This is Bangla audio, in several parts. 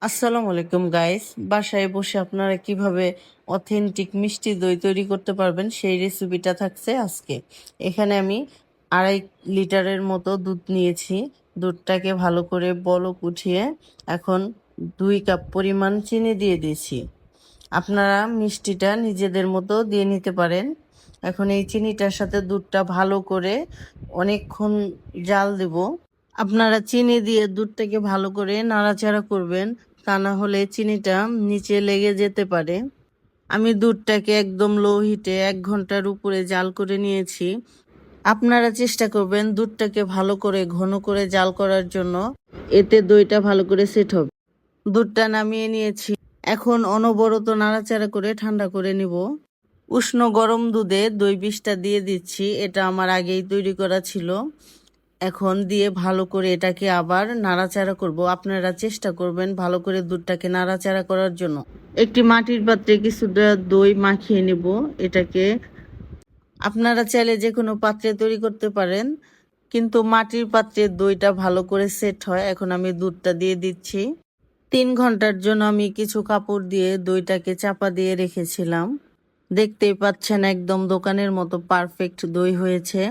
আসসালামু আলাইকুম গাইস। বাসায় বসে আপনারা কিভাবে অথেন্টিক মিষ্টি দই তৈরি করতে পারবেন সেই রেসিপিটা থাকছে আজকে। এখানে আমি 2.5 লিটারের মতো দুধ নিয়েছি। দুধটাকে ভালো করে বলক উঠিয়ে এখন 2 কাপ পরিমাণ চিনি দিয়ে দিয়েছি। আপনারা মিষ্টিটা নিজেদের মতো দিয়ে নিতে পারেন। এখন এই চিনিটার সাথে দুধটা ভালো করে অনেকক্ষণ জাল দেব। আপনারা চিনি দিয়ে দুধটাকে ভালো করে নাড়াচাড়া করবেন, তা না হলে চিনিটা নিচে লেগে যেতে পারে। আমি দুধটাকে একদম লো হিটে 1 ঘন্টার উপরে জাল করে নিয়েছি। আপনারা চেষ্টা করবেন দুধটাকে ভালো করে ঘন করে জাল করার জন্য, এতে দইটা ভালো করে সেট হবে। দুধটা নামিয়ে নিয়েছি। এখন অনবরত নাড়াচাড়া করে ঠান্ডা করে নিব। উষ্ণ গরম দুধে দই বিষটা দিয়ে দিচ্ছি। এটা আমার আগেই তৈরি করা ছিল। এখন দিয়ে ভালো করে এটাকে আবার নাড়াচাড়া করব। আপনারা চেষ্টা করবেন ভালো করে দুধটাকে নাড়াচাড়া করার জন্য। একটি মাটির পাত্রে কিছুটা দই মাখিয়ে নেব। এটাকে আপনারা চাইলে যে কোনো পাত্রে তৈরি করতে পারেন, কিন্তু মাটির পাত্রে দইটা ভালো করে সেট হয়। এখন আমি দুধটা দিয়ে দিচ্ছি। 3 ঘন্টার জন্য আমি কিছু কাপড় দিয়ে দইটাকে চাপা দিয়ে রেখেছিলাম। দেখতেই পাচ্ছেন একদম দোকানের মতো পারফেক্ট দই হয়েছে।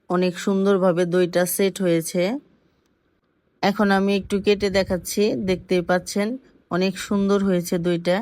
অনেক সুন্দরভাবে দইটা সেট হয়েছে। এখন আমি একটু কেটে দেখাচ্ছি। দেখতেই পাচ্ছেন অনেক সুন্দর হয়েছে দইটা।